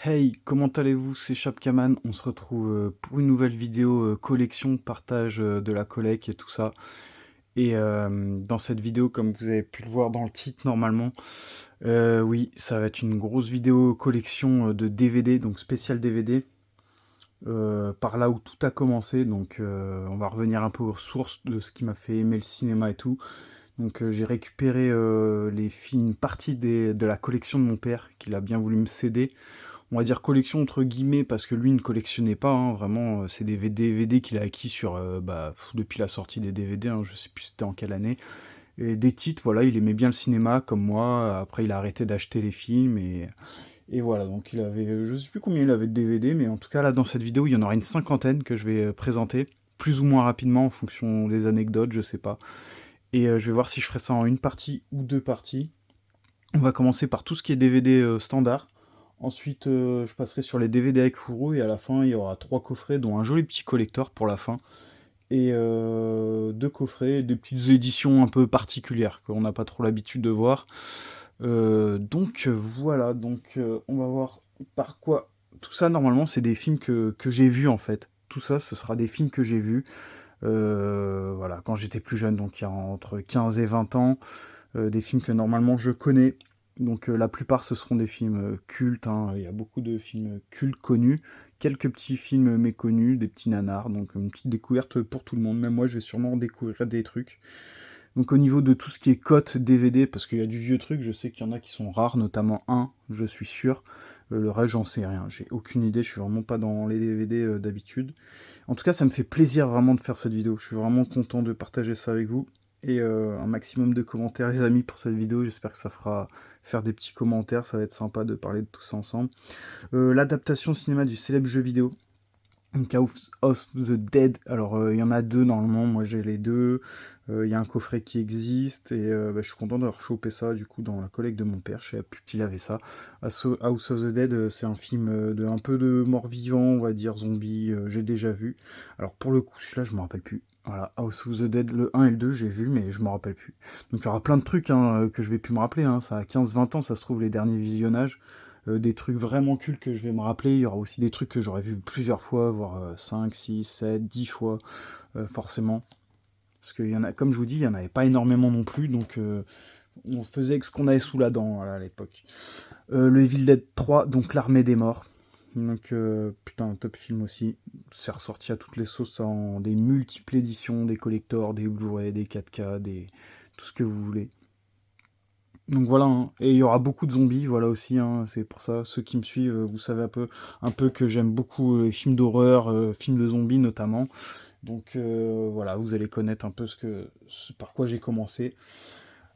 Hey, comment allez-vous? C'est Chapkaman. On se retrouve pour une nouvelle vidéo collection, partage de la collecte et tout ça. Et dans cette vidéo, comme vous avez pu le voir dans le titre normalement, oui, ça va être une grosse vidéo collection de DVD, donc spécial DVD. Par là où tout a commencé, donc on va revenir un peu aux sources de ce qui m'a fait aimer le cinéma et tout. Donc j'ai récupéré les films, une partie de la collection de mon père, qu'il a bien voulu me céder. On va dire collection entre guillemets parce que lui ne collectionnait pas, hein, vraiment c'est des DVD qu'il a acquis sur depuis la sortie des DVD, hein, je sais plus c'était en quelle année. Et des titres, voilà, il aimait bien le cinéma comme moi. Après il a arrêté d'acheter les films et voilà, donc il avait, je sais plus combien il avait de DVD, mais en tout cas là dans cette vidéo il y en aura une cinquantaine que je vais présenter plus ou moins rapidement en fonction des anecdotes, je sais pas. Et je vais voir si je ferai ça en une partie ou deux parties. On va commencer par tout ce qui est DVD standard. Ensuite, je passerai sur les DVD avec fourreau et à la fin, il y aura trois coffrets, dont un joli petit collector pour la fin. Et deux coffrets, des petites éditions un peu particulières qu'on n'a pas trop l'habitude de voir. Donc voilà, on va voir par quoi. Tout ça, normalement, c'est des films que j'ai vus en fait. Tout ça, ce sera des films que j'ai vus. Voilà, quand j'étais plus jeune, donc il y a entre 15 et 20 ans. Des films que normalement je connais. Donc la plupart ce seront des films cultes, hein. Il y a beaucoup de films cultes connus, quelques petits films méconnus, des petits nanars, donc une petite découverte pour tout le monde. Même moi je vais sûrement découvrir des trucs. Donc au niveau de tout ce qui est cote DVD, parce qu'il y a du vieux truc, je sais qu'il y en a qui sont rares, notamment un, je suis sûr. Le reste j'en sais rien, j'ai aucune idée, je suis vraiment pas dans les DVD d'habitude. En tout cas, ça me fait plaisir vraiment de faire cette vidéo. Je suis vraiment content de partager ça avec vous. Et un maximum de commentaires, les amis, pour cette vidéo. J'espère que ça fera faire des petits commentaires. Ça va être sympa de parler de tout ça ensemble. L'adaptation cinéma du célèbre jeu vidéo House of the Dead. Alors, il y en a deux normalement. Moi, j'ai les deux. Il y a un coffret qui existe. Et je suis content d'avoir chopé ça, du coup, dans la collecte de mon père. Je savais plus qu'il avait ça. House of the Dead, c'est un film de un peu de mort-vivant, on va dire, zombie. J'ai déjà vu. Alors, pour le coup, celui-là, je me rappelle plus. Voilà, House of the Dead, le un et le 2 j'ai vu, mais je me rappelle plus. Donc, il y aura plein de trucs hein, que je vais plus me rappeler. Hein. Ça a 15-20 ans, ça se trouve, les derniers visionnages. Des trucs vraiment cultes que je vais me rappeler. Il y aura aussi des trucs que j'aurais vu plusieurs fois, voire 5, 6, 7, 10 fois, forcément. Parce qu'il y en a, comme je vous dis, il n'y en avait pas énormément non plus, donc on faisait avec ce qu'on avait sous la dent voilà, à l'époque. Le Evil Dead 3, donc l'Armée des Morts. Donc, putain, un top film aussi. C'est ressorti à toutes les sauces en des multiples éditions, des collectors, des Blu-ray, des 4K, tout ce que vous voulez. Donc voilà, hein. Et il y aura beaucoup de zombies, voilà aussi, hein. C'est pour ça, ceux qui me suivent, vous savez un peu que j'aime beaucoup les films d'horreur, films de zombies notamment. Donc voilà, vous allez connaître un peu par quoi j'ai commencé.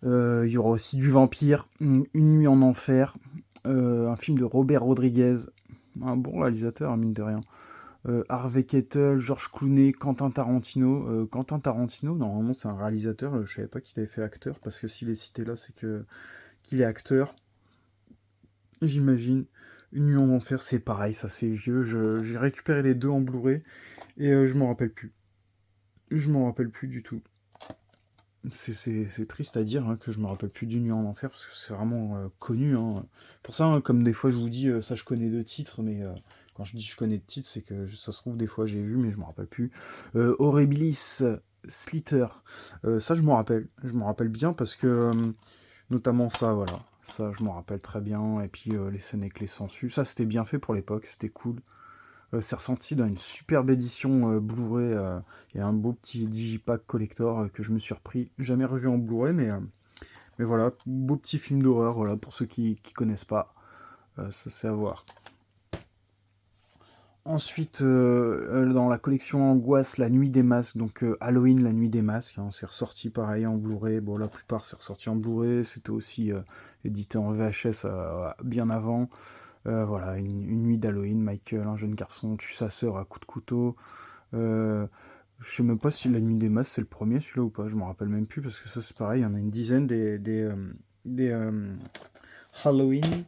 Il y aura aussi du vampire, Une nuit en enfer, un film de Robert Rodriguez, un bon réalisateur, hein, mine de rien. Harvey Keitel, George Clooney, Quentin Tarantino. Quentin Tarantino, normalement c'est un réalisateur, je savais pas qu'il avait fait acteur, parce que s'il est cité là, c'est que qu'il est acteur, j'imagine. Une nuit en enfer, c'est pareil, ça c'est vieux. J'ai récupéré les deux en Blu-ray et je m'en rappelle plus. Je m'en rappelle plus du tout. C'est triste à dire hein, que je me rappelle plus d'une nuit en enfer parce que c'est vraiment connu. Hein. Pour ça, hein, comme des fois je vous dis, ça je connais de titres, mais quand je dis je connais de titres, c'est que ça se trouve des fois j'ai vu, mais je me rappelle plus. Horribilis Slither, ça je m'en rappelle bien parce que notamment ça, voilà. Ça, je m'en rappelle très bien. Et puis les scènes avec les sangsues. Ça, c'était bien fait pour l'époque. C'était cool. C'est ressenti dans une superbe édition Blu-ray. Il y a un beau petit digipack collector que je me suis repris. Jamais revu en Blu-ray, mais voilà. Beau petit film d'horreur, voilà, pour ceux qui connaissent pas. Ça, c'est à voir. Ensuite, dans la collection Angoisse, La Nuit des Masques, donc Halloween, La Nuit des Masques, hein, c'est ressorti pareil en Blu-ray. Bon, la plupart c'est ressorti en Blu-ray, c'était aussi édité en VHS bien avant. Voilà, une nuit d'Halloween, Michael, un jeune garçon, tue sa sœur à coups de couteau. Euh, je sais même pas si La Nuit des Masques c'est le premier celui-là ou pas, je m'en rappelle même plus parce que ça c'est pareil, il y en a une dizaine des Halloween.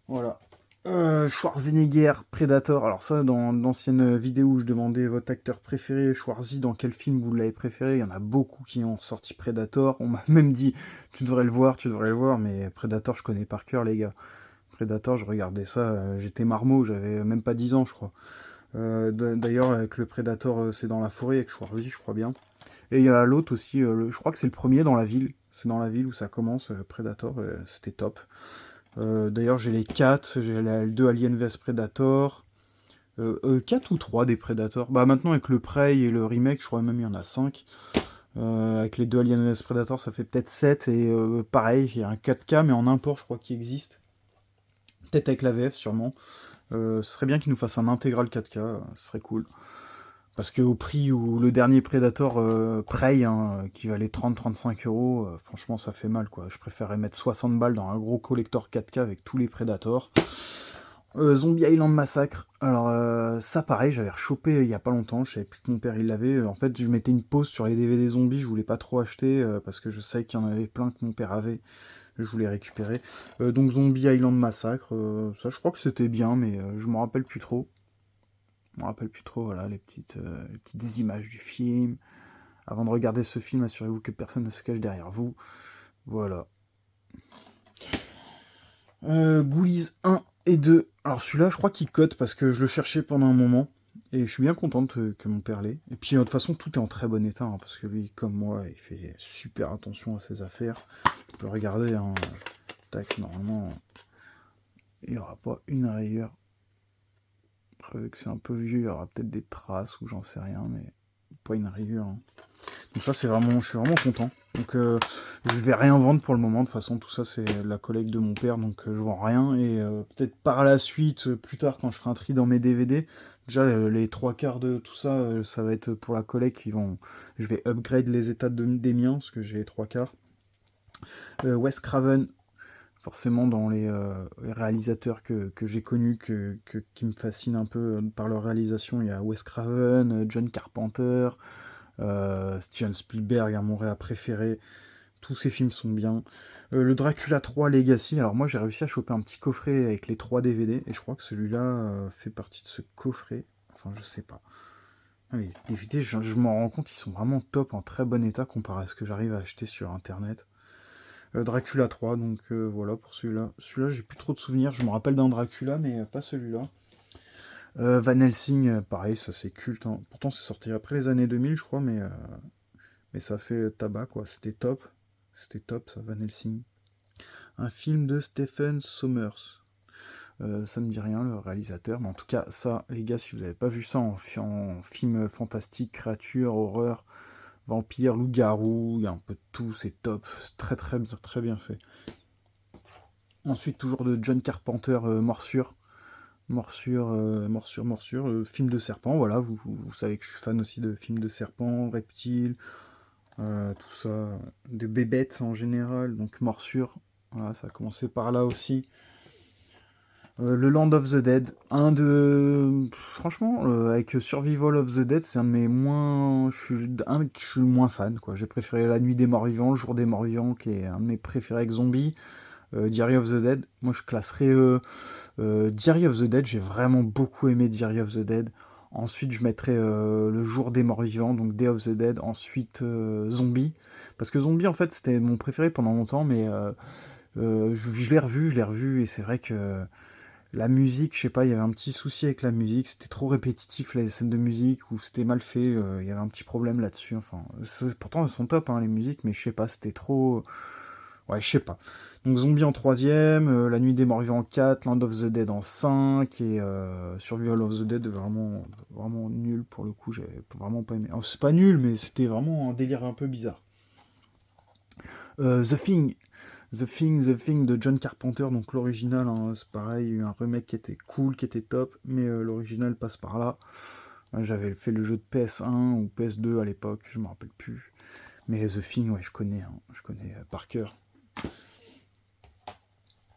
Voilà. Schwarzenegger, Predator. Alors ça, dans d'anciennes vidéos où je demandais votre acteur préféré, Schwarzy, dans quel film vous l'avez préféré, il y en a beaucoup qui ont sorti Predator. On m'a même dit, tu devrais le voir, mais Predator, je connais par cœur, les gars. Predator, je regardais ça, j'étais marmot, j'avais même pas 10 ans, je crois. D'ailleurs, avec le Predator, c'est dans la forêt avec Schwarzy, je crois bien. Et il y a l'autre aussi, je crois que c'est le premier dans la ville. C'est dans la ville où ça commence, Predator, c'était top. D'ailleurs, j'ai les 4, j'ai les 2 Alien vs Predator. 4 ou 3 des Predators. Bah maintenant avec le Prey et le remake, je crois même il y en a 5. Avec les 2 Alien vs Predator, ça fait peut-être 7. Et pareil, il y a un 4K, mais en import, je crois qu'il existe. Peut-être avec la VF, sûrement. Ce serait bien qu'ils nous fassent un intégral 4K, ce serait cool. Parce qu'au prix où le dernier Predator Prey, hein, qui valait 30-35 euros, franchement ça fait mal quoi. Je préférerais mettre 60 balles dans un gros collector 4K avec tous les Predators. Zombie Island Massacre, alors ça pareil, j'avais rechopé il y a pas longtemps, je savais plus que mon père il l'avait. En fait je mettais une pause sur les DVD zombies, je voulais pas trop acheter parce que je savais qu'il y en avait plein que mon père avait. Je voulais récupérer. Donc Zombie Island Massacre, ça je crois que c'était bien, mais je m'en rappelle plus trop. Je me rappelle plus trop, voilà, les petites images du film. Avant de regarder ce film, assurez-vous que personne ne se cache derrière vous. Voilà. Ghoulies 1 et 2. Alors celui-là, je crois qu'il cote parce que je le cherchais pendant un moment. Et je suis bien contente que mon père l'ait. Et puis de toute façon, tout est en très bon état. Hein, parce que lui, comme moi, il fait super attention à ses affaires. On peut regarder. Hein, tac, normalement, il n'y aura pas une rayure. Après, que c'est un peu vieux, il y aura peut-être des traces ou j'en sais rien. Mais pas une rayure. Hein. Donc ça, c'est vraiment, je suis vraiment content. Donc je vais rien vendre pour le moment. De toute façon, tout ça, c'est la collecte de mon père, donc je vends rien. Et peut-être par la suite, plus tard, quand je ferai un tri dans mes DVD, déjà les 3 quarts de tout ça, ça va être pour la collecte. Je vais upgrade les états des miens, parce que j'ai les 3 quarts. Wes Craven, forcément dans les réalisateurs que j'ai connus, qui me fascinent un peu par leur réalisation, il y a Wes Craven, John Carpenter, Steven Spielberg, mon réa préféré. Tous ces films sont bien. Le Dracula 3 Legacy, alors moi j'ai réussi à choper un petit coffret avec les 3 DVD, et je crois que celui-là fait partie de ce coffret. Enfin, je sais pas. Ah, les DVD, je m'en rends compte, ils sont vraiment top, en très bon état comparé à ce que j'arrive à acheter sur internet. Dracula 3, donc voilà pour celui-là. Celui-là, j'ai plus trop de souvenirs, je me rappelle d'un Dracula, mais pas celui-là. Van Helsing, pareil, ça c'est culte. Hein. Pourtant, c'est sorti après les années 2000, je crois, mais ça fait tabac, quoi. C'était top. C'était top, ça, Van Helsing. Un film de Stephen Sommers. Ça me dit rien, le réalisateur. Mais en tout cas, ça, les gars, si vous n'avez pas vu ça en film fantastique, créature, horreur, vampire, loup-garou, il y a un peu de tout, c'est top. C'est très bien fait. Ensuite, toujours de John Carpenter, Morsure. Morsure, film de serpent, voilà, vous savez que je suis fan aussi de films de serpents, reptiles, tout ça, de bébêtes en général, donc Morsure, voilà, ça a commencé par là aussi. Le Land of the Dead, franchement, avec Survival of the Dead, c'est un de mes moins... que je suis le moins fan, quoi. J'ai préféré La Nuit des Morts Vivants, Le Jour des Morts Vivants, qui est un de mes préférés avec Zombie. Diary of the Dead, moi je classerais Diary of the Dead, j'ai vraiment beaucoup aimé Diary of the Dead. Ensuite, je mettrais Le Jour des Morts Vivants, donc Day of the Dead. Ensuite, Zombie. Parce que Zombie, en fait, c'était mon préféré pendant longtemps, mais je l'ai revu, et c'est vrai que la musique, je sais pas, il y avait un petit souci avec la musique. C'était trop répétitif, les scènes de musique, ou c'était mal fait. Il y avait un petit problème là-dessus. Enfin, pourtant, elles sont top, hein, les musiques, mais je sais pas, c'était trop... Ouais, je sais pas. Donc Zombie en troisième, La Nuit des Morts Vivants en 4, Land of the Dead en 5, et Survival of the Dead vraiment nul pour le coup, j'avais vraiment pas aimé. C'est pas nul, mais c'était vraiment un délire un peu bizarre. The Thing, The Thing de John Carpenter, donc l'original, hein, c'est pareil, un remake qui était cool, qui était top, mais l'original passe par là. J'avais fait le jeu de PS1 ou PS2 à l'époque, je me rappelle plus. Mais The Thing, ouais, je connais par cœur.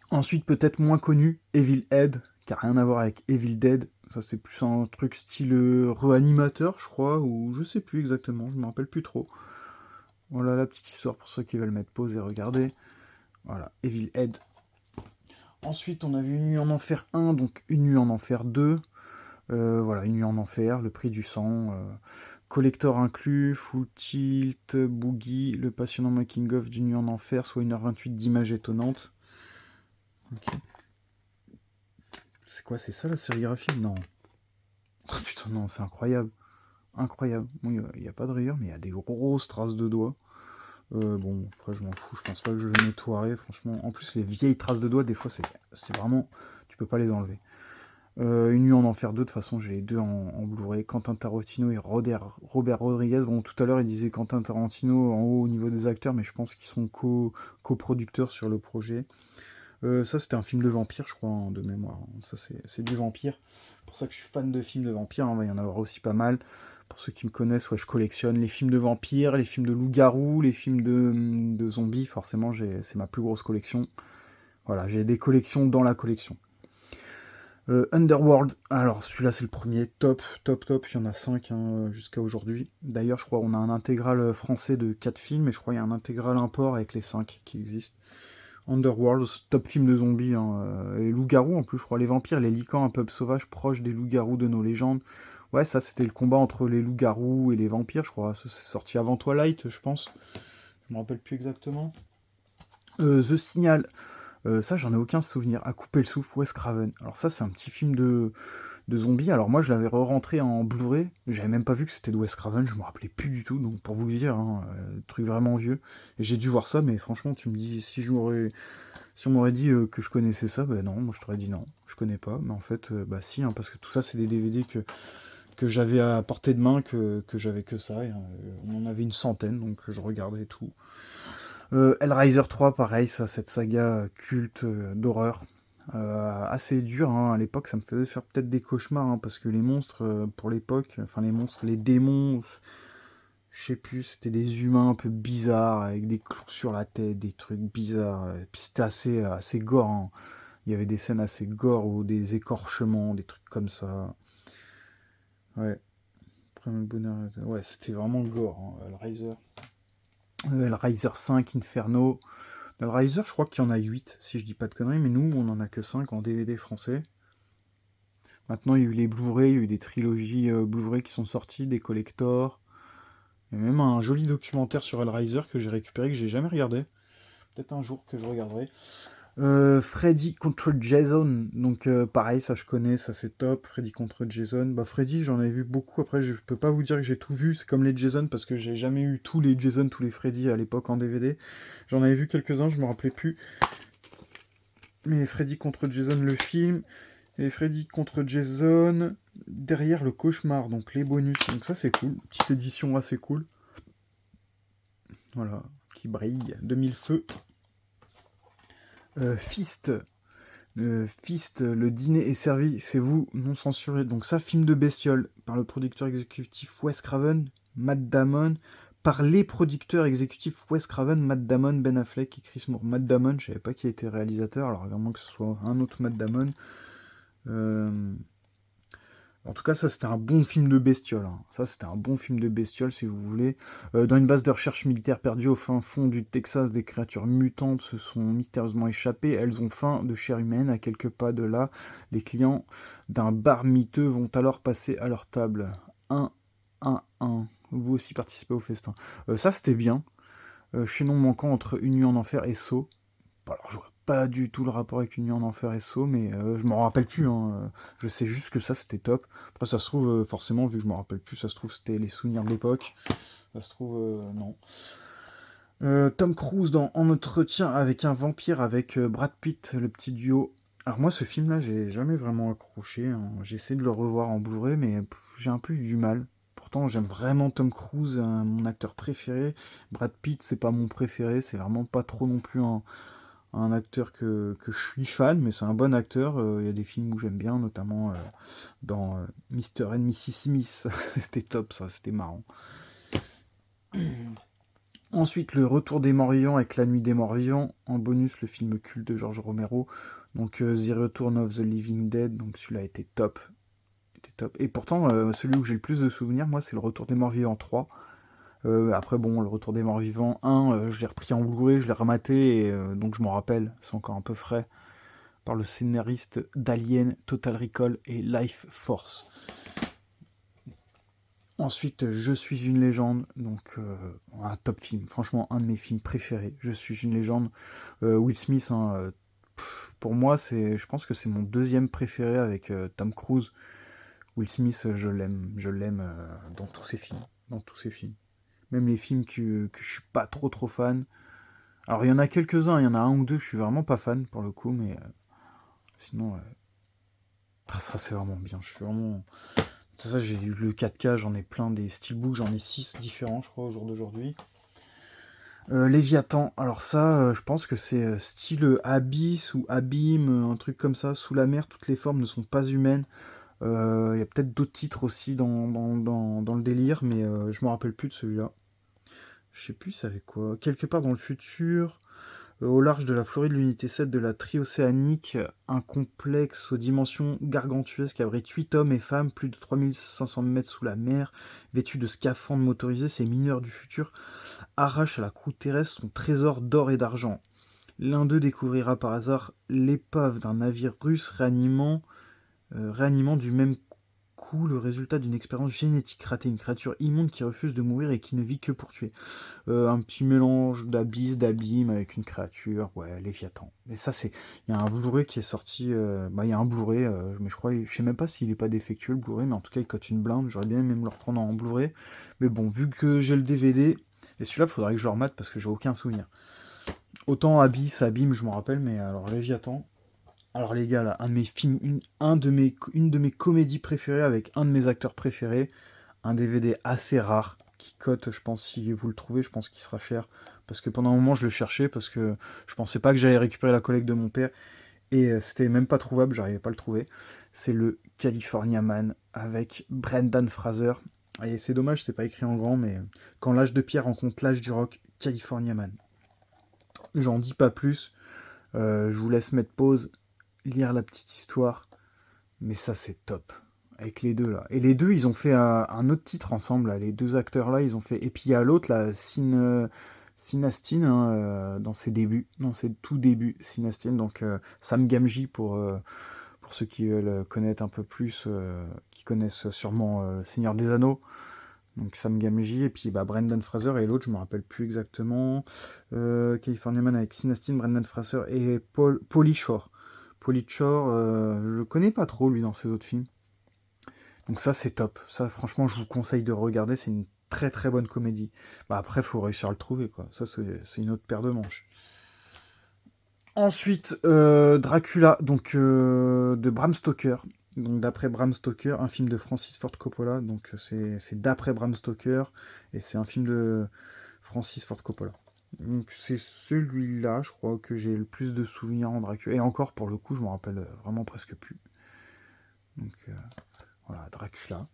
Ensuite, peut-être moins connu, Evil Head, qui n'a rien à voir avec Evil Dead. Ça, c'est plus un truc style réanimateur, je crois, ou je sais plus exactement, je me rappelle plus trop. Voilà la petite histoire pour ceux qui veulent mettre pause et regarder. Voilà, Evil Head. Ensuite, on a vu Une nuit en enfer 1, donc Une nuit en enfer 2. Voilà, Une nuit en enfer, Le prix du sang. Collector inclus, Full Tilt, Boogie, le passionnant making-of d'Une nuit en enfer, soit 1h28 d'images étonnantes. Okay. C'est quoi, c'est ça la sérigraphie? Non. Oh, putain, non, c'est incroyable. Incroyable. Bon, il n'y a pas de rayures, mais il y a des grosses traces de doigts. Bon, après, je m'en fous. Je pense pas que je le nettoierai, franchement. En plus, les vieilles traces de doigts, des fois, c'est vraiment... Tu peux pas les enlever. Une nuit en enfer 2, de toute façon, j'ai les deux en Blu-ray. Quentin Tarantino et Robert Rodriguez. Bon, tout à l'heure, il disait Quentin Tarantino en haut au niveau des acteurs, mais je pense qu'ils sont coproducteurs sur le projet. Ça, c'était un film de vampire, je crois, de mémoire. Ça, c'est du vampire. C'est pour ça que je suis fan de films de vampires. Il va y en avoir aussi pas mal. Pour ceux qui me connaissent, ouais, je collectionne les films de vampires, les films de loups-garous, les films de zombies. Forcément, c'est ma plus grosse collection. Voilà, j'ai des collections dans la collection. Underworld, alors celui-là c'est le premier, top, top, top, il y en a 5 hein, jusqu'à aujourd'hui. D'ailleurs, je crois qu'on a un intégral français de 4 films, et je crois qu'il y a un intégral import avec les 5 qui existent. Underworld, top film de zombies, hein, et loups-garous en plus, je crois, les vampires, les lycans, un peuple sauvage proche des loups-garous de nos légendes. Ouais, ça c'était le combat entre les loups-garous et les vampires, je crois, ça c'est sorti avant Twilight, je pense. Je me rappelle plus exactement. The Signal, ça, j'en ai aucun souvenir. À couper le souffle, Wes Craven. Alors ça, c'est un petit film de zombies. Alors moi, je l'avais re-rentré en Blu-ray. J'avais même pas vu que c'était de Wes Craven. Je me rappelais plus du tout. Donc pour vous le dire, hein, truc vraiment vieux. Et j'ai dû voir ça, mais franchement, tu me dis, si on m'aurait dit que je connaissais ça, ben non, moi je t'aurais dit non, je connais pas. Mais en fait, bah si, hein, parce que tout ça, c'est des DVD que j'avais à portée de main, que j'avais que ça. Et, on en avait une centaine, donc je regardais tout. Hellraiser 3, pareil, ça, cette saga culte d'horreur. Assez dur, hein, à l'époque, ça me faisait faire peut-être des cauchemars, hein, parce que les monstres, pour l'époque, enfin les monstres, les démons, je sais plus, c'était des humains un peu bizarres, avec des clous sur la tête, des trucs bizarres. Et puis c'était assez gore, hein. Il y avait des scènes assez gore, ou des écorchements, des trucs comme ça. Ouais, Premier bonheur, ouais, c'était vraiment gore, hein, Hellraiser. Hellraiser 5, Inferno. Hellraiser, je crois qu'il y en a 8, si je dis pas de conneries, mais nous, on en a que 5 en DVD français. Maintenant, il y a eu les Blu-ray, il y a eu des trilogies Blu-ray qui sont sorties, des collectors. Il y a même un joli documentaire sur Hellraiser que j'ai récupéré, que j'ai jamais regardé. Peut-être un jour que je regarderai. Freddy contre Jason, donc pareil, ça je connais, ça c'est top. Freddy contre Jason, bah Freddy j'en ai vu beaucoup, après je peux pas vous dire que j'ai tout vu, c'est comme les Jason parce que j'ai jamais eu tous les Jason, tous les Freddy à l'époque en DVD. J'en avais vu quelques-uns, je me rappelais plus. Mais Freddy contre Jason le film, et Freddy contre Jason, derrière le cauchemar, donc les bonus, donc ça c'est cool, petite édition assez cool. Voilà, qui brille, 2000 feux. Fist, le dîner est servi, c'est vous, non censuré. Donc ça, film de bestiole, par le producteur exécutif Wes Craven, Matt Damon, par les producteurs exécutifs Wes Craven, Matt Damon, Ben Affleck et Chris Moore. Matt Damon, je savais pas qui était réalisateur, alors vraiment que ce soit un autre Matt Damon. En tout cas, ça c'était un bon film de bestiole, hein. Ça c'était un bon film de bestiole si vous voulez. Dans une base de recherche militaire perdue au fin fond du Texas, des créatures mutantes se sont mystérieusement échappées. Elles ont faim de chair humaine. À quelques pas de là, les clients d'un bar miteux vont alors passer à leur table. 1. Vous aussi participez au festin. Ça c'était bien. Chaînon manquant entre Une nuit en enfer et Saw. Alors, je vois pas du tout le rapport avec Une nuit en enfer et Saw, mais je m'en rappelle plus, hein. Je sais juste que ça, c'était top. Après, ça se trouve, forcément, vu que je m'en rappelle plus, ça se trouve, c'était les souvenirs de l'époque. Ça se trouve, non. Tom Cruise dans En entretien avec un vampire avec Brad Pitt, le petit duo. Alors moi, ce film-là, j'ai jamais vraiment accroché, hein. J'ai essayé de le revoir en Blu-ray, mais j'ai un peu eu du mal. Pourtant, j'aime vraiment Tom Cruise, mon acteur préféré. Brad Pitt, c'est pas mon préféré, c'est vraiment pas trop non plus un acteur que je suis fan, mais c'est un bon acteur. Il y a des films où j'aime bien, notamment dans Mr. and Mrs. Smith. C'était top, ça, c'était marrant. Ensuite, Le Retour des Morts Vivants avec La Nuit des Morts Vivants. En bonus, le film culte de George Romero. Donc, The Return of the Living Dead. Donc, celui-là était top. Était top. Et pourtant, celui où j'ai le plus de souvenirs, moi, c'est Le Retour des Morts Vivants 3. Après, bon, Le Retour des Morts Vivants 1, je l'ai repris en Blu-ray, je l'ai rematé, et donc je m'en rappelle, c'est encore un peu frais, par le scénariste d'Alien, Total Recall et Life Force. Ensuite, Je suis une légende, donc un top film, franchement un de mes films préférés, Je suis une légende. Will Smith, hein, pour moi, je pense que c'est mon deuxième préféré avec Tom Cruise. Will Smith, je l'aime dans tous ses films, dans tous ses films. Même les films que je suis pas trop fan. Alors il y en a quelques-uns, il y en a un ou deux, je suis vraiment pas fan pour le coup, mais sinon, ça c'est vraiment bien. Je suis vraiment. C'est ça, j'ai eu le 4K, j'en ai plein des steelbooks, j'en ai 6 différents, je crois, au jour d'aujourd'hui. Léviathan, alors ça, je pense que c'est style Abyss ou Abîme, un truc comme ça, sous la mer, toutes les formes ne sont pas humaines. Il y a peut-être d'autres titres aussi dans le délire, mais je me rappelle plus de celui-là. Je sais plus, ça avait quoi. Quelque part dans le futur, au large de la Floride, l'unité 7 de la Triocéanique, un complexe aux dimensions gargantuesques abrite 8 hommes et femmes, plus de 3500 mètres sous la mer, vêtus de scaphandres motorisés. Ces mineurs du futur arrachent à la croûte terrestre son trésor d'or et d'argent. L'un d'eux découvrira par hasard l'épave d'un navire russe réanimant du même coup le résultat d'une expérience génétique ratée, une créature immonde qui refuse de mourir et qui ne vit que pour tuer. Un petit mélange d'abysse, d'abîme avec une créature, ouais, Léviathan. Mais ça, c'est. Il y a un Blu-ray qui est sorti. Il y a un Blu-ray, mais je sais même pas s'il est pas défectueux le Blu-ray, mais en tout cas, il cote une blinde. J'aurais bien aimé me le reprendre en Blu-ray. Mais bon, vu que j'ai le DVD, et celui-là, faudrait que je le remette parce que j'ai aucun souvenir. Autant Abyss, Abîme, je m'en rappelle, mais alors Léviathan. Alors les gars, là, un de mes films, une de mes comédies préférées avec un de mes acteurs préférés, un DVD assez rare qui cote, je pense, si vous le trouvez, je pense qu'il sera cher. Parce que pendant un moment, je le cherchais parce que je pensais pas que j'allais récupérer la collecte de mon père. Et c'était même pas trouvable, j'arrivais pas à le trouver. C'est le California Man avec Brendan Fraser. Et c'est dommage, c'est pas écrit en grand, mais quand l'âge de pierre rencontre l'âge du rock, California Man. J'en dis pas plus. Je vous laisse mettre pause, lire la petite histoire. Mais ça, c'est top. Avec les deux, là. Et les deux, ils ont fait un autre titre ensemble, là. Les deux acteurs-là, ils ont fait... Et puis il y a l'autre, là, Sin Astin, hein, dans ses débuts. Dans ses tout débuts, Sin Astin. Donc, Sam Gamgee, pour ceux qui veulent connaître un peu plus, qui connaissent sûrement Seigneur des Anneaux. Donc, Sam Gamgee, et puis Brendan Fraser, et l'autre, je me rappelle plus exactement. California Man avec Sin Astin, Brendan Fraser et Pauly Shore. Pauly Shore, je le connais pas trop, lui, dans ses autres films. Donc ça, c'est top. Ça, franchement, je vous conseille de regarder. C'est une très très bonne comédie. Après, il faut réussir à le trouver, quoi. Ça, c'est une autre paire de manches. Ensuite, Dracula, donc de Bram Stoker. Donc d'après Bram Stoker, un film de Francis Ford Coppola. Donc c'est d'après Bram Stoker et c'est un film de Francis Ford Coppola. Donc c'est celui-là, je crois, que j'ai le plus de souvenirs en Dracula. Et encore, pour le coup, je me rappelle vraiment presque plus. Donc voilà, Dracula.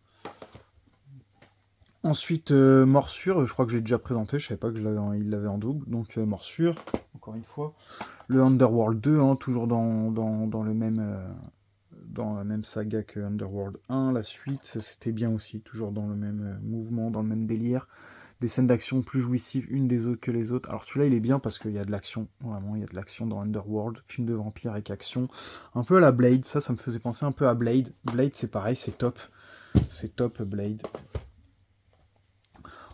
Ensuite, Morsure, je crois que j'ai déjà présenté, je savais pas qu'il l'avait en double. Donc Morsure, encore une fois. Le Underworld 2, hein, toujours dans le même, dans la même saga que Underworld 1. La suite, c'était bien aussi, toujours dans le même mouvement, dans le même délire. Des scènes d'action plus jouissives une des autres que les autres. Alors celui-là, il est bien parce qu'il y a de l'action, vraiment, il y a de l'action dans Underworld. Film de vampire avec action. Un peu à la Blade, ça me faisait penser un peu à Blade. Blade, c'est pareil, c'est top. C'est top, Blade.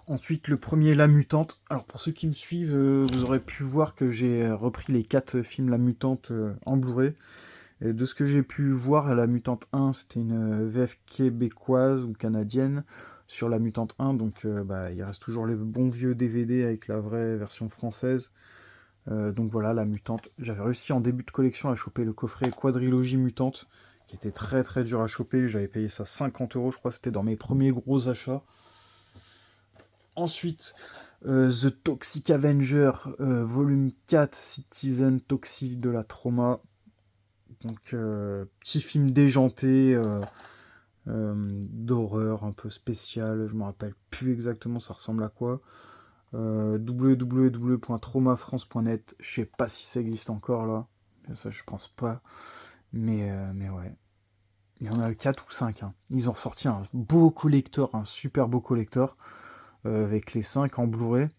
Ensuite, le premier, La Mutante. Alors, pour ceux qui me suivent, vous aurez pu voir que j'ai repris les 4 films La Mutante en Blu-ray. Et de ce que j'ai pu voir, La Mutante 1, c'était une VF québécoise ou canadienne sur La Mutante 1. Donc, il reste toujours les bons vieux DVD avec la vraie version française. Donc voilà, La Mutante. J'avais réussi en début de collection à choper le coffret Quadrilogie Mutante, qui était très très dur à choper. J'avais payé ça 50 €, je crois, c'était dans mes premiers gros achats. Ensuite, The Toxic Avenger, volume 4, Citizen Toxic de la Trauma. Donc, petit film déjanté, d'horreur, un peu spécial. Je me rappelle plus exactement ça ressemble à quoi. www.traumafrance.net. Je sais pas si ça existe encore là. Ça, je pense pas. Mais ouais. Il y en a 4 ou 5. Hein. Ils ont ressorti un beau collector, un super beau collector. Avec les 5 en Blu-ray.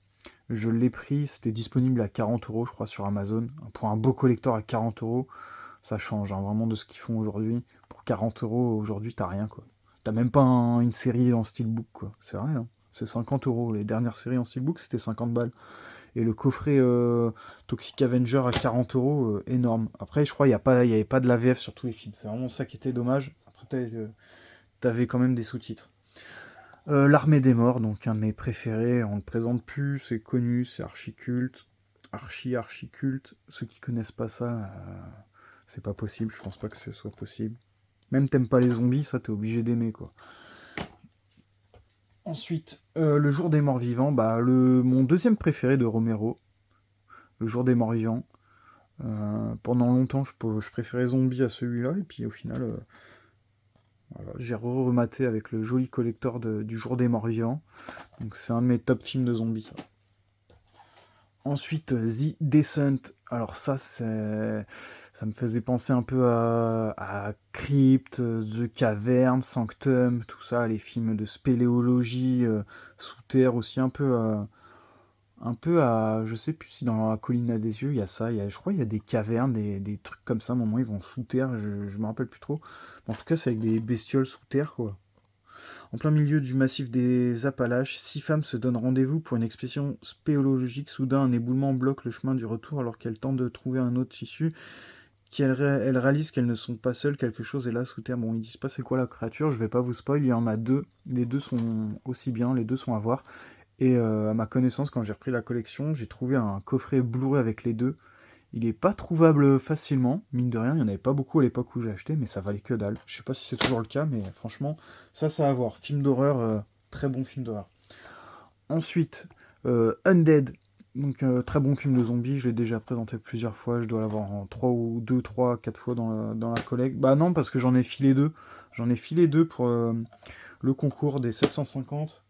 Je l'ai pris, c'était disponible à 40 € je crois sur Amazon. Pour un beau collector à 40 €, ça change hein, vraiment de ce qu'ils font aujourd'hui. Pour 40 € aujourd'hui, t'as rien quoi. T'as même pas une série en steelbook quoi. C'est vrai. Hein. C'est 50 euros. Les dernières séries en steelbook, c'était 50 balles. Et le coffret Toxic Avenger à 40 euros, énorme. Après, je crois qu'il n'y avait pas de la VF sur tous les films. C'est vraiment ça qui était dommage. Après, t'avais quand même des sous-titres. L'Armée des Morts, donc un de mes préférés. On ne le présente plus, c'est connu, c'est archi culte. Archi culte. Ceux qui connaissent pas ça, c'est pas possible. Je pense pas que ce soit possible. Même t'aimes pas les zombies, ça t'es obligé d'aimer, quoi. Ensuite, Le Jour des Morts Vivants, bah, mon deuxième préféré de Romero, Le Jour des Morts Vivants. Pendant longtemps, je préférais Zombie à celui-là, et puis au final, voilà, j'ai rematé avec le joli collector du Jour des Morts Vivants. Donc c'est un de mes top films de zombies, ça. Ensuite, The Descent. Alors ça me faisait penser un peu à Crypt, The Cavern, Sanctum, tout ça, les films de spéléologie sous terre aussi, je sais plus si dans la colline à des yeux, il y a ça, je crois qu'il y a des cavernes, des trucs comme ça, à un moment ils vont sous terre, je me rappelle plus trop. Mais en tout cas, c'est avec des bestioles sous terre, quoi. En plein milieu du massif des Appalaches, 6 femmes se donnent rendez-vous pour une expédition spéologique. Soudain, un éboulement bloque le chemin du retour alors qu'elles tentent de trouver un autre issue. Elles réalisent qu'elles ne sont pas seules, quelque chose est là sous terre. Bon, ils disent pas c'est quoi la créature, je vais pas vous spoil, il y en a deux. Les deux sont aussi bien, les deux sont à voir. Et à ma connaissance, quand j'ai repris la collection, j'ai trouvé un coffret Blu-ray avec les deux. Il est pas trouvable facilement, mine de rien, il n'y en avait pas beaucoup à l'époque où j'ai acheté, mais ça valait que dalle. Je sais pas si c'est toujours le cas, mais franchement, ça à voir. Film d'horreur, très bon film d'horreur. Ensuite, Undead, donc très bon film de zombies, je l'ai déjà présenté plusieurs fois, je dois l'avoir en 3, 4 fois dans la collecte. Bah non, parce que j'en ai filé deux. J'en ai filé deux pour le concours des 750.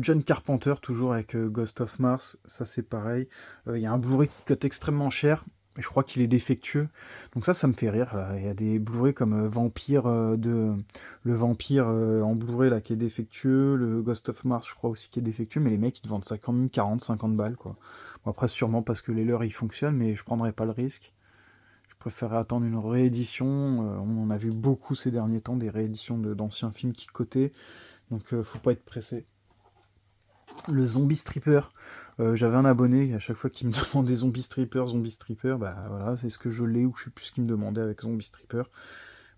John Carpenter, toujours avec Ghost of Mars, ça c'est pareil. Il y a un Blu-ray qui coûte extrêmement cher, et je crois qu'il est défectueux. Donc ça me fait rire. Là. Il y a des Blu-ray comme Vampire, le Vampire en Blu-ray là, qui est défectueux, le Ghost of Mars, je crois aussi qui est défectueux, mais les mecs ils te vendent ça quand même 40, 50 balles, quoi. Bon, après, sûrement parce que les leurs ils fonctionnent, mais je prendrais pas le risque. Je préférerais attendre une réédition. On en a vu beaucoup ces derniers temps, des rééditions d'anciens films qui cotaient, donc faut pas être pressé. Le Zombie Stripper, j'avais un abonné, à chaque fois qu'il me demandait Zombie Stripper, bah voilà, c'est ce que je l'ai, ou je sais plus ce qu'il me demandait avec Zombie Stripper.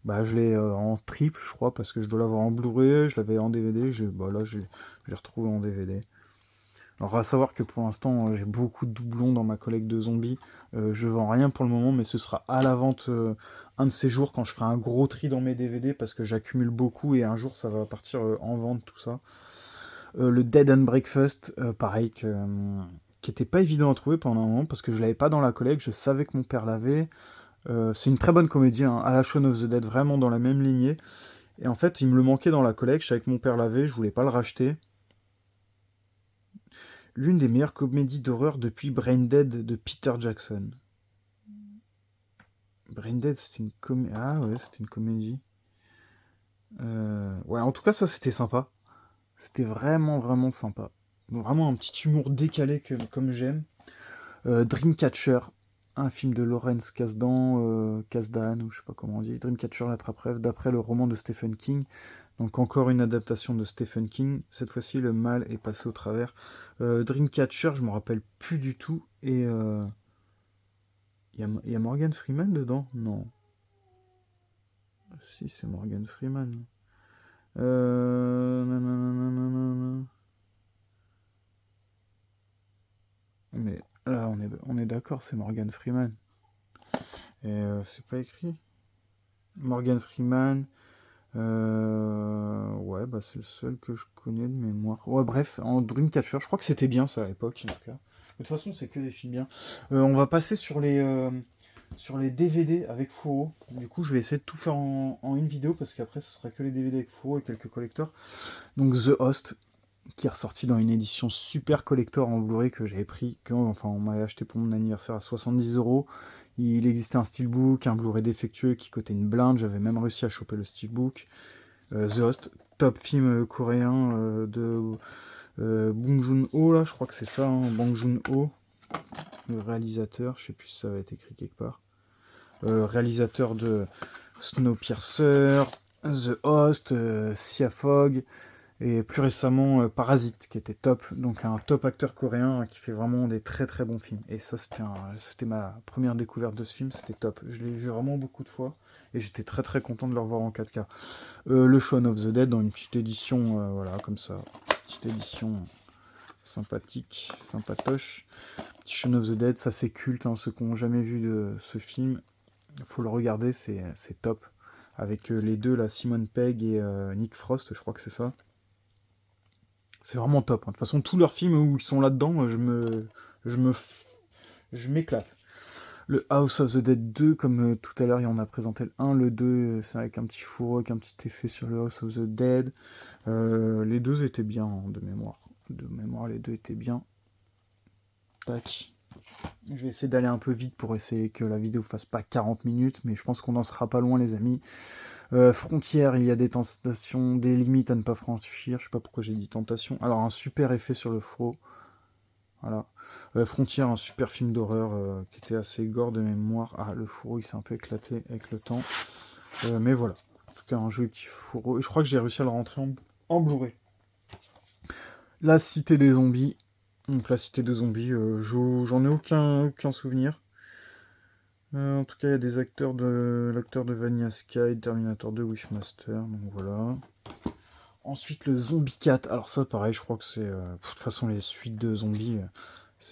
Bah je l'ai en triple, je crois, parce que je dois l'avoir en Blu-ray, je l'avais en DVD, bah là j'ai retrouvé en DVD. Alors à savoir que pour l'instant j'ai beaucoup de doublons dans ma collecte de zombies, je vends rien pour le moment, mais ce sera à la vente un de ces jours quand je ferai un gros tri dans mes DVD, parce que j'accumule beaucoup et un jour ça va partir en vente tout ça. Le Dead and Breakfast, pareil, qui était pas évident à trouver pendant un moment parce que je l'avais pas dans la collecte, je savais que mon père l'avait. C'est une très bonne comédie, hein, à la Shaun of the Dead, vraiment dans la même lignée. Et en fait, il me le manquait dans la collecte, je savais que mon père l'avait, je voulais pas le racheter. L'une des meilleures comédies d'horreur depuis Brain Dead de Peter Jackson. Brain Dead, c'était une comédie. Ah ouais, c'était une comédie. Ouais, en tout cas, ça c'était sympa. C'était vraiment sympa. Vraiment un petit humour décalé comme j'aime. Dreamcatcher, un film de Lawrence Kasdan, ou je sais pas comment on dit. Dreamcatcher l'attrape-rêve, d'après le roman de Stephen King. Donc encore une adaptation de Stephen King. Cette fois-ci, le mal est passé au travers. Dreamcatcher, je me rappelle plus du tout. Et y a Morgan Freeman dedans? Non. Si, c'est Morgan Freeman. Nanana. Mais là, on est d'accord, c'est Morgan Freeman. Et c'est pas écrit. Morgan Freeman. Ouais, bah c'est le seul que je connais de mémoire. Ouais, bref, en Dreamcatcher, je crois que c'était bien ça à l'époque, en tout cas. De toute façon, c'est que des films bien. On va passer sur les DVD avec Fouro. Du coup, je vais essayer de tout faire en une vidéo parce qu'après, ce sera que les DVD avec Fouro et quelques collecteurs. Donc, The Host, qui est ressorti dans une édition super collector en Blu-ray que j'avais pris, enfin on m'avait acheté pour mon anniversaire à 70 €. Il existait un steelbook, un Blu-ray défectueux qui coûtait une blinde, j'avais même réussi à choper le steelbook. The Host, top film coréen de Bong Joon-ho, là, je crois que c'est ça, hein, Bong Joon-ho, le réalisateur, je sais plus si ça va être écrit quelque part. Réalisateur de Snowpiercer, The Host, Sia Fog, Et plus récemment, Parasite, qui était top, donc un top acteur coréen qui fait vraiment des très très bons films. Et ça, c'était ma première découverte de ce film, c'était top. Je l'ai vu vraiment beaucoup de fois, et j'étais très très content de le revoir en 4K. Le Shaun of the Dead, dans une petite édition, voilà, comme ça, petite édition sympathique, sympatoche. Petit Shaun of the Dead, ça c'est culte, hein, ceux qui n'ont jamais vu de ce film, il faut le regarder, c'est top. Avec les deux, là, Simon Pegg et Nick Frost, je crois que c'est ça. C'est vraiment top, hein. De toute façon, tous leurs films où ils sont là-dedans, je me, je m'éclate. Le House of the Dead 2, comme tout à l'heure, il y en a présenté le 1, le 2, c'est avec un petit fourreau, avec un petit effet sur le House of the Dead. Les deux étaient bien, hein, de mémoire. De mémoire, les deux étaient bien. Tac. Je vais essayer d'aller un peu vite pour essayer que la vidéo fasse pas 40 minutes, mais je pense qu'on n'en sera pas loin, les amis. Frontière, il y a des tentations, des limites à ne pas franchir. Je sais pas pourquoi j'ai dit tentation. Alors, un super effet sur le fourreau. Voilà. Frontière, un super film d'horreur qui était assez gore de mémoire. Ah, le fourreau, il s'est un peu éclaté avec le temps. Mais voilà. En tout cas, un joli petit fourreau. Et je crois que j'ai réussi à le rentrer en Blu-ray. La Cité des Zombies. Donc, la Cité des Zombies, j'en ai aucun souvenir. En tout cas, il y a des acteurs l'acteur de Vanilla Sky, Terminator 2, Wishmaster, donc voilà. Ensuite, le Zombie 4. Alors ça, pareil, je crois que c'est... de toute façon, les suites de zombies,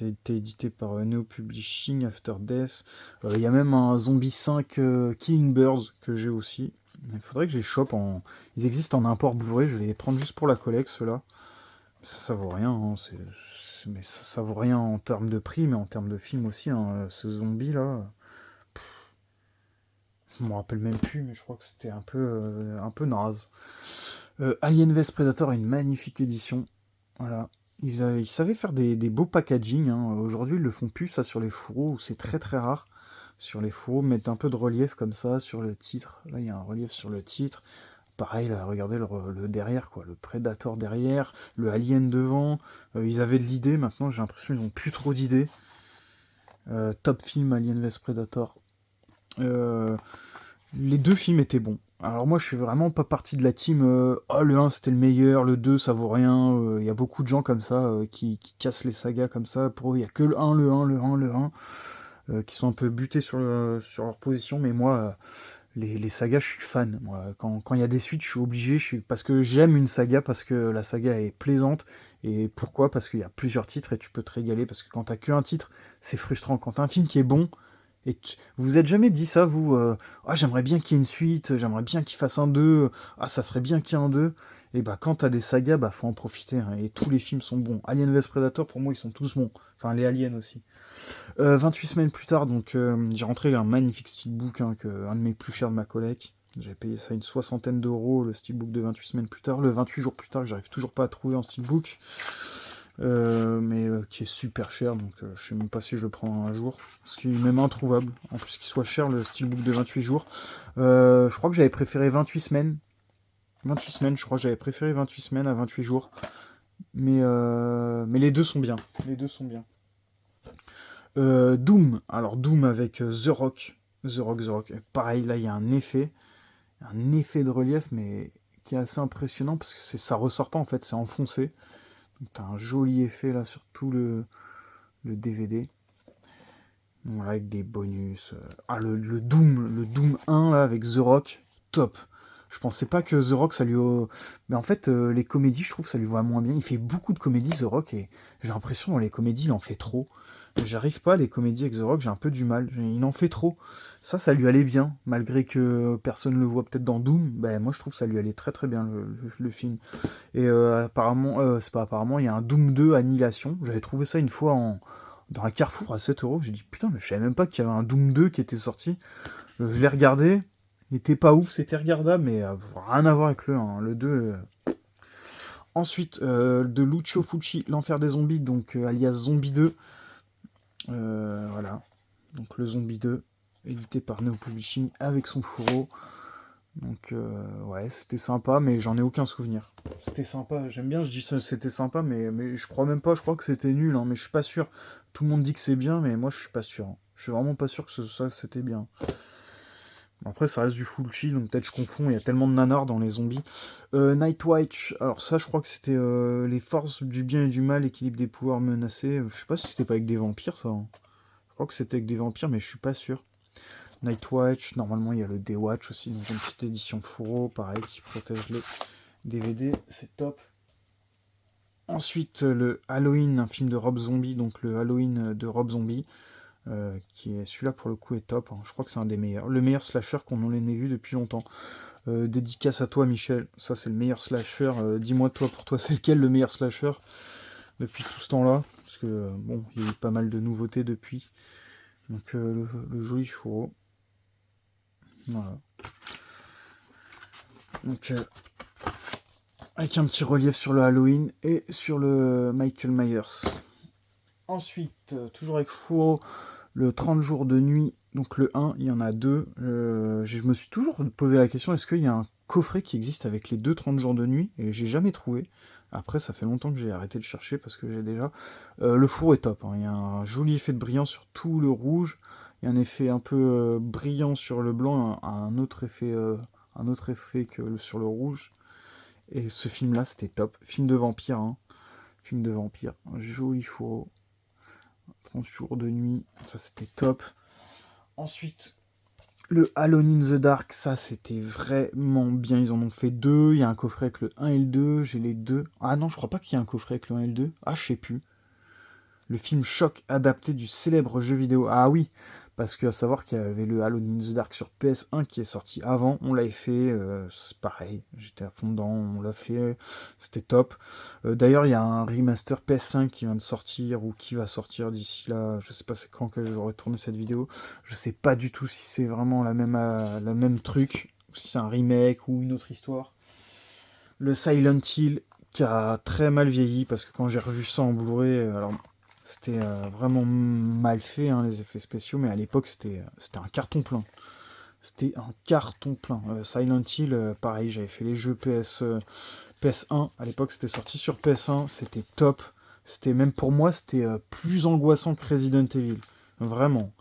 été édité par Neo Publishing, After Death. Il y a même un Zombie 5 Killing Birds que j'ai aussi. Il faudrait que je les chope en... Ils existent en import Blu-ray, je vais les prendre juste pour la collecte, ceux-là. Ça vaut rien, hein, mais ça vaut rien en termes de prix, mais en termes de film aussi, hein, ce zombie-là... Je me rappelle même plus, mais je crois que c'était un peu naze. Alien vs Predator a une magnifique édition. Voilà. Ils savaient faire des beaux packaging, hein. Aujourd'hui, ils le font plus, ça, sur les fourreaux, où c'est très très rare. Sur les fourreaux, mettre un peu de relief comme ça sur le titre. Là, il y a un relief sur le titre. Pareil, là, regardez le derrière, quoi. Le Predator derrière, le Alien devant. Ils avaient de l'idée, maintenant, j'ai l'impression qu'ils n'ont plus trop d'idées. Top film Alien vs Predator. Les deux films étaient bons. Alors moi je suis vraiment pas partie de la team oh le 1 c'était le meilleur, le 2 ça vaut rien, il y a beaucoup de gens comme ça qui cassent les sagas comme ça, pour eux il y a que le 1, le 1, le 1, le 1, qui sont un peu butés sur leur position, mais moi les sagas je suis fan. Moi, quand il y a des suites je suis obligé, parce que j'aime une saga, parce que la saga est plaisante, et pourquoi? Parce qu'il y a plusieurs titres et tu peux te régaler, parce que quand t'as qu'un titre c'est frustrant, quand t'as un film qui est bon, vous vous êtes jamais dit ça, vous ah, j'aimerais bien qu'il y ait une suite, j'aimerais bien qu'il fasse un 2, ah, ça serait bien qu'il y ait un 2. Et bah, quand t'as des sagas, bah, faut en profiter, hein, et tous les films sont bons. Alien vs Predator, pour moi, ils sont tous bons. Enfin, les aliens aussi. 28 semaines plus tard, donc, j'ai rentré un magnifique steelbook, hein, un de mes plus chers de ma collecte. J'ai payé ça une soixantaine d'euros, le steelbook de 28 semaines plus tard. Le 28 jours plus tard, que j'arrive toujours pas à trouver en steelbook. Mais qui est super cher, donc je sais même pas si je le prends un jour, parce qu'il est même introuvable, en plus qu'il soit cher le steelbook de 28 jours. Je crois que j'avais préféré 28 semaines. 28 semaines, je crois que j'avais préféré 28 semaines à 28 jours. Mais les deux sont bien. Les deux sont bien. Doom. Alors Doom avec The Rock. The Rock, The Rock. Et pareil, là il y a un effet de relief, mais qui est assez impressionnant, parce que ça ressort pas en fait, c'est enfoncé. Donc t'as un joli effet là sur tout le DVD. Voilà, avec des bonus. Ah, le Doom 1 là avec The Rock, top. Je pensais pas que The Rock ça lui. Mais en fait, les comédies, je trouve ça lui va moins bien. Il fait beaucoup de comédies, The Rock, et j'ai l'impression dans les comédies, il en fait trop. J'arrive pas, les comédies avec The Rock, j'ai un peu du mal. Il en fait trop. Ça lui allait bien, malgré que personne le voit peut-être dans Doom. Ben, moi, je trouve que ça lui allait très très bien le film. Et apparemment, c'est pas apparemment, il y a un Doom 2 Annihilation. J'avais trouvé ça une fois dans un Carrefour à 7 euros. J'ai dit putain, mais je savais même pas qu'il y avait un Doom 2 qui était sorti. Je l'ai regardé. Il était pas ouf, c'était regardable, mais rien à voir avec le 1. Le 2. Ensuite, de Lucio Fulci, L'Enfer des Zombies, donc alias Zombie 2. Voilà. Donc le Zombie 2, édité par Neo Publishing avec son fourreau. Donc ouais, c'était sympa, mais j'en ai aucun souvenir. C'était sympa, j'aime bien, je dis ça, c'était sympa, mais je crois même pas, je crois que c'était nul, hein, mais je suis pas sûr. Tout le monde dit que c'est bien, mais moi je suis pas sûr, hein. Je suis vraiment pas sûr que ça c'était bien. Après, ça reste du full chill, donc peut-être je confonds, il y a tellement de nanars dans les zombies. Nightwatch, alors ça, je crois que c'était les forces du bien et du mal, équilibre des pouvoirs menacés. Je sais pas si c'était pas avec des vampires, ça, hein. Je crois que c'était avec des vampires, mais je suis pas sûr. Nightwatch, normalement, il y a le Daywatch aussi, donc une petite édition fourreau, pareil, qui protège les DVD, c'est top. Ensuite, le Halloween, un film de Rob Zombie, donc le Halloween de Rob Zombie. Qui est celui-là pour le coup est top, hein. Je crois que c'est un des meilleurs. Le meilleur slasher qu'on en ait vu depuis longtemps. Dédicace à toi Michel, ça c'est le meilleur slasher. Dis-moi toi pour toi c'est lequel le meilleur slasher depuis tout ce temps-là? Parce que bon, il y a eu pas mal de nouveautés depuis. Donc le joli fourreau. Voilà. Donc avec un petit relief sur le Halloween et sur le Michael Myers. Ensuite, toujours avec fourreau, le 30 jours de nuit, donc le 1, il y en a deux. Je me suis toujours posé la question, est-ce qu'il y a un coffret qui existe avec les deux 30 jours de nuit? Et j'ai jamais trouvé. Après, ça fait longtemps que j'ai arrêté de chercher parce que j'ai déjà... le four est top, hein. Il y a un joli effet de brillant sur tout le rouge. Il y a un effet un peu brillant sur le blanc, un autre effet que sur le rouge. Et ce film-là, c'était top. Film de vampire, hein. Film de vampire. Un joli four. 30 jours de nuit, ça c'était top. Ensuite, le Alone in the Dark, ça c'était vraiment bien. Ils en ont fait deux. Il y a un coffret avec le 1 et le 2. J'ai les deux. Ah non, je crois pas qu'il y ait un coffret avec le 1 et le 2. Ah, je sais plus. Le film Choc adapté du célèbre jeu vidéo. Ah oui, parce qu'à savoir qu'il y avait le Alone in the Dark sur PS1 qui est sorti avant. On l'avait fait, c'est pareil. J'étais à fond dedans, on l'a fait, c'était top. D'ailleurs, il y a un remaster PS5 qui vient de sortir ou qui va sortir d'ici là. Je sais pas c'est quand que j'aurai tourné cette vidéo. Je sais pas du tout si c'est vraiment la même truc, ou si c'est un remake ou une autre histoire. Le Silent Hill qui a très mal vieilli parce que quand j'ai revu ça en Blu-ray, alors c'était vraiment mal fait, hein, les effets spéciaux, mais à l'époque c'était un carton plein. C'était un carton plein. Silent Hill, pareil, j'avais fait les jeux PS1. À l'époque, c'était sorti sur PS1. C'était top. C'était même pour moi, c'était plus angoissant que Resident Evil. Vraiment.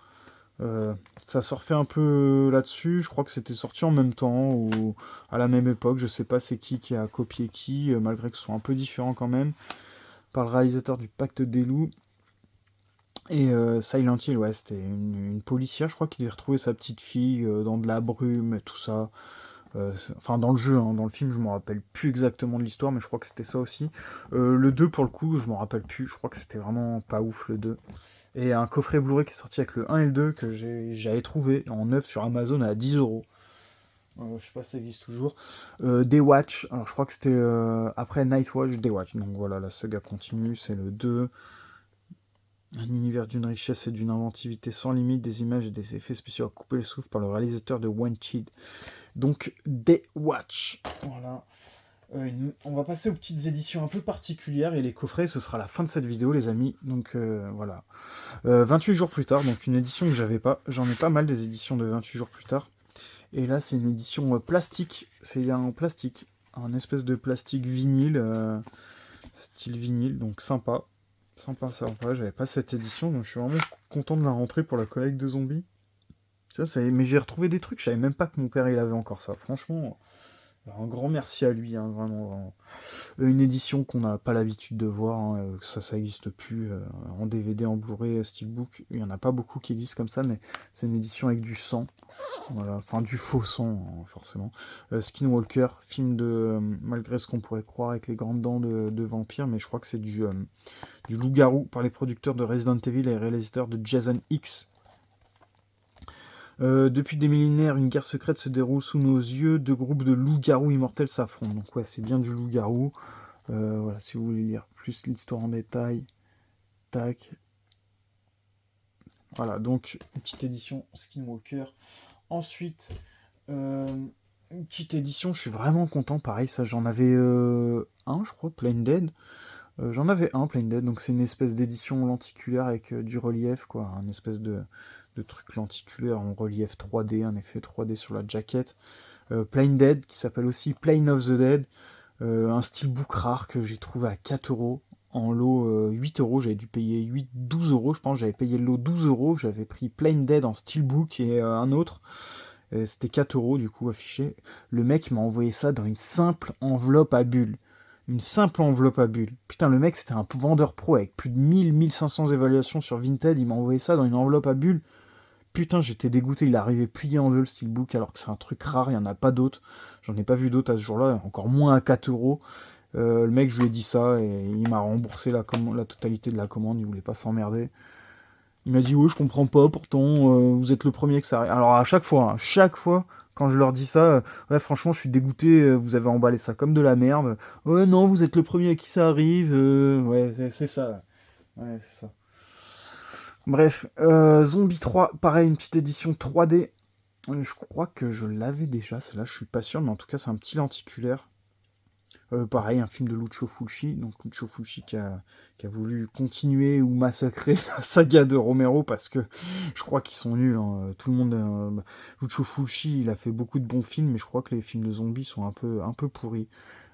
Ça surfait un peu là-dessus. Je crois que c'était sorti en même temps ou à la même époque. Je sais pas c'est qui a copié qui, malgré que ce soit un peu différent quand même. Par le réalisateur du Pacte des loups. Et Silent Hill, ouais, c'était une policière, je crois, qui devait retrouver sa petite fille dans de la brume et tout ça. Enfin, dans le jeu, hein, dans le film, je me rappelle plus exactement de l'histoire, mais je crois que c'était ça aussi. Le 2, pour le coup, je m'en rappelle plus. Je crois que c'était vraiment pas ouf, le 2. Et un coffret Blu-ray qui est sorti avec le 1 et le 2 que j'avais trouvé en neuf sur Amazon à 10 €. Je sais pas si ça existe toujours. Daywatch, alors je crois que c'était après Nightwatch, Daywatch. Donc voilà, la saga continue, c'est le 2. Un univers d'une richesse et d'une inventivité sans limite, des images et des effets spéciaux à couper le souffle par le réalisateur de Wanted. Donc, Daywatch. Voilà. On va passer aux petites éditions un peu particulières et les coffrets, ce sera la fin de cette vidéo, les amis. Donc, voilà. 28 jours plus tard, donc une édition que j'avais pas. J'en ai pas mal des éditions de 28 jours plus tard. Et là, c'est une édition plastique. C'est en plastique. Un espèce de plastique vinyle. Style vinyle, donc sympa. Sympa, sympa. J'avais pas cette édition, donc je suis vraiment content de la rentrer pour la collecte de zombies. Tu vois, mais j'ai retrouvé des trucs, je savais même pas que mon père il avait encore ça. Franchement, un grand merci à lui, hein, vraiment, vraiment. Une édition qu'on n'a pas l'habitude de voir, hein, ça n'existe plus en DVD, en Blu-ray, Steelbook. Il y en a pas beaucoup qui existent comme ça, mais c'est une édition avec du sang. Voilà, enfin du faux sang, hein, forcément. Skinwalker, film de, malgré ce qu'on pourrait croire avec les grandes dents de vampire, mais je crois que c'est du loup-garou par les producteurs de Resident Evil et réalisateurs de Jason X. Depuis des millénaires, une guerre secrète se déroule sous nos yeux. Deux groupes de loups-garous immortels s'affrontent. Donc ouais, c'est bien du loup-garou. Voilà, si vous voulez lire plus l'histoire en détail. Tac. Voilà, donc une petite édition Skinwalker. Ensuite, une petite édition, je suis vraiment content. Pareil, ça j'en avais un, je crois, Plain Dead. J'en avais un, Plain Dead, donc c'est une espèce d'édition lenticulaire avec du relief, quoi. Un espèce de truc lenticulaire en relief 3D, un effet 3D sur la jaquette. Plain Dead, qui s'appelle aussi Plain of the Dead. Un steelbook rare que j'ai trouvé à 4 €. En lot 8 €, j'avais dû payer 12 €, je pense. J'avais payé le lot 12 €, j'avais pris Plain Dead en steelbook et un autre. C'était 4 € du coup affiché. Le mec m'a envoyé ça dans une simple enveloppe à bulles. Une simple enveloppe à bulles. Putain, le mec, c'était un vendeur pro avec plus de 1500 évaluations sur Vinted. Il m'a envoyé ça dans une enveloppe à bulles. Putain, j'étais dégoûté. Il arrivait plié en deux, le steelbook, alors que c'est un truc rare. Il n'y en a pas d'autres. J'en ai pas vu d'autres à ce jour-là. Encore moins à 4 €. Le mec, je lui ai dit ça et il m'a remboursé la totalité de la commande. Il voulait pas s'emmerder. Il m'a dit, ouais, je comprends pas, pourtant, vous êtes le premier que ça arrive. Alors, à chaque fois, quand je leur dis ça, ouais, franchement, je suis dégoûté, vous avez emballé ça comme de la merde. Ouais, non, vous êtes le premier à qui ça arrive. Ouais, c'est ça. Ouais, c'est ça. Bref, Zombie 3, pareil, une petite édition 3D. Je crois que je l'avais déjà, celle-là, je suis pas sûr, mais en tout cas, c'est un petit lenticulaire. Pareil, un film de Lucio Fulci, donc Lucio Fulci qui a voulu continuer ou massacrer la saga de Romero parce que je crois qu'ils sont nuls. Hein. Tout le monde, Lucio Fulci, il a fait beaucoup de bons films, mais je crois que les films de zombies sont un peu pourris.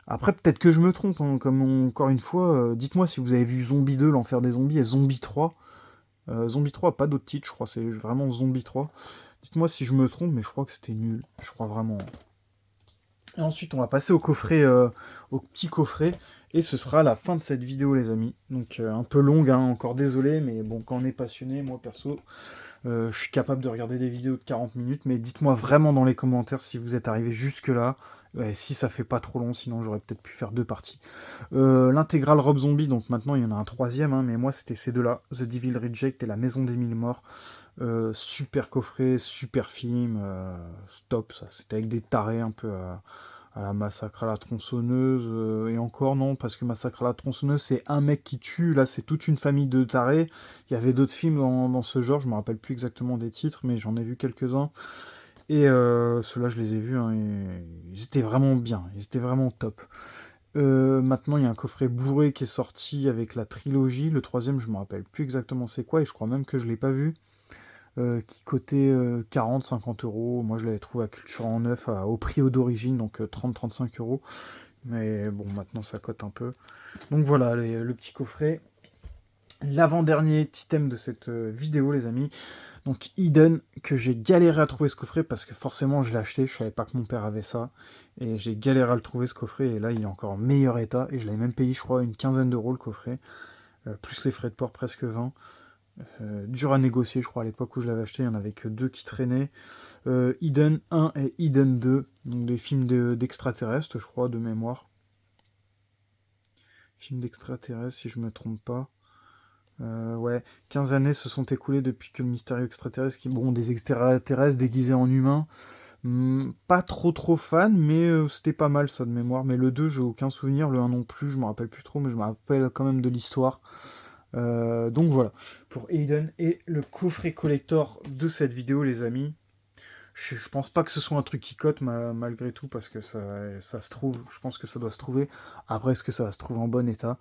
Après, peut-être que je me trompe, hein, comme encore une fois, dites-moi si vous avez vu Zombie 2, l'enfer des zombies, et Zombie 3. Zombie 3 a pas d'autre titre, je crois, c'est vraiment Zombie 3. Dites-moi si je me trompe, mais je crois que c'était nul. Je crois vraiment. Et ensuite, on va passer au coffret, au petit coffret, et ce sera la fin de cette vidéo, les amis. Donc, un peu longue, hein, encore désolé, mais bon, quand on est passionné, moi perso, je suis capable de regarder des vidéos de 40 minutes, mais dites-moi vraiment dans les commentaires si vous êtes arrivé jusque-là, si ça fait pas trop long, sinon j'aurais peut-être pu faire 2 parties. L'intégrale Rob Zombie, donc maintenant il y en a un troisième, hein, mais moi c'était ces deux-là, The Devil Reject et La Maison des Mille Morts. Super coffret, super film, stop, ça, c'était avec des tarés un peu à la Massacre à la tronçonneuse, et encore non, parce que Massacre à la tronçonneuse, c'est un mec qui tue, là c'est toute une famille de tarés. Il y avait d'autres films dans ce genre, je me rappelle plus exactement des titres, mais j'en ai vu quelques-uns, et ceux-là je les ai vus, hein, et ils étaient vraiment bien, ils étaient vraiment top. Maintenant, il y a un coffret bourré qui est sorti avec la trilogie, le troisième, je me rappelle plus exactement c'est quoi, et je crois même que je l'ai pas vu. Qui cotait 40-50 €. Moi, je l'avais trouvé à Culture en neuf au prix d'origine, donc 30-35 €. Mais bon, maintenant, ça cote un peu. Donc voilà, le petit coffret. L'avant-dernier item de cette vidéo, les amis. Donc Eden, que j'ai galéré à trouver ce coffret, parce que forcément, je l'ai acheté. Je savais pas que mon père avait ça. Et j'ai galéré à le trouver, ce coffret. Et là, il est encore en meilleur état. Et je l'avais même payé, je crois, une quinzaine d'euros, le coffret. Plus les frais de port, presque 20. Dur à négocier, je crois, à l'époque où je l'avais acheté, il n'y en avait que 2 qui traînaient. Eden 1 et Eden 2, donc des films d'extraterrestres, je crois, de mémoire. Films d'extraterrestres, si je me trompe pas. Ouais, 15 années se sont écoulées depuis que le mystérieux extraterrestre, bon, des extraterrestres déguisés en humains, pas trop fan, mais c'était pas mal ça de mémoire. Mais le 2, j'ai aucun souvenir, le 1 non plus, je me rappelle plus trop, mais je me rappelle quand même de l'histoire. Donc voilà, pour Aiden et le coffret collector de cette vidéo, les amis. Je pense pas que ce soit un truc qui cote malgré tout, parce que ça se trouve, je pense que ça doit se trouver. Après, est-ce que ça va se trouver en bon état?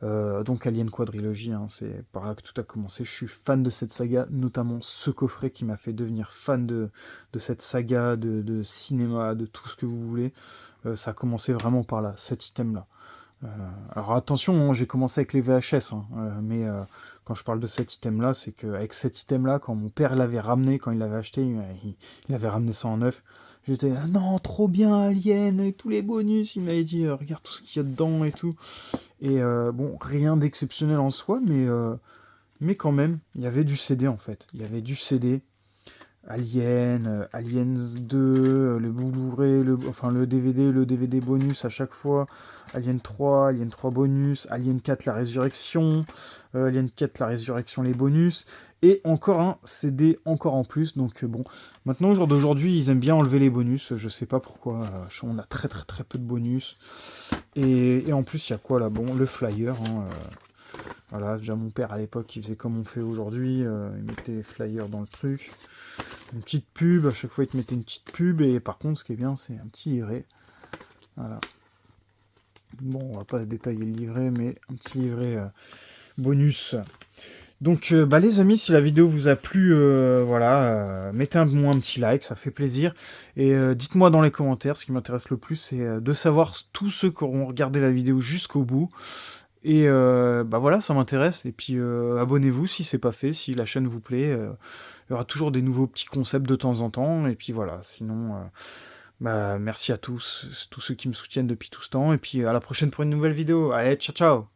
Donc Alien Quadrilogy, hein, c'est par là que tout a commencé. Je suis fan de cette saga, notamment ce coffret qui m'a fait devenir fan de cette saga, de cinéma, de tout ce que vous voulez. Ça a commencé vraiment par là, cet item-là. Alors attention, hein, j'ai commencé avec les VHS, hein, mais quand je parle de cet item-là, c'est qu'avec cet item-là, quand mon père l'avait ramené, quand il l'avait acheté, il avait ramené ça en neuf, j'étais « Non, trop bien, Alien, et tous les bonus !» Il m'avait dit Regarde tout ce qu'il y a dedans et tout. » Et bon, rien d'exceptionnel en soi, mais quand même, il y avait du CD en fait. Il y avait du CD. Alien, Aliens 2, le Blu-ray, enfin le DVD bonus à chaque fois, Alien 3, Alien 3 bonus, Alien 4 la résurrection, Alien 4 la résurrection les bonus, et encore un CD encore en plus, donc bon, maintenant au jour d'aujourd'hui ils aiment bien enlever les bonus, je sais pas pourquoi, on a très peu de bonus, et en plus il y a quoi là, bon, le flyer, hein, voilà, déjà mon père à l'époque il faisait comme on fait aujourd'hui, il mettait les flyers dans le truc. Une petite pub, à chaque fois il te mettait une petite pub, et par contre ce qui est bien c'est un petit livret. Voilà. Bon, on va pas détailler le livret, mais un petit livret bonus. Donc les amis, si la vidéo vous a plu, voilà, mettez-moi un petit like, ça fait plaisir. Et dites-moi dans les commentaires, ce qui m'intéresse le plus, c'est de savoir tous ceux qui auront regardé la vidéo jusqu'au bout. Et bah voilà, ça m'intéresse. Et puis abonnez-vous si c'est pas fait, si la chaîne vous plaît. Il y aura toujours des nouveaux petits concepts de temps en temps. Et puis voilà, sinon, bah merci à tous ceux qui me soutiennent depuis tout ce temps. Et puis à la prochaine pour une nouvelle vidéo. Allez, ciao ciao!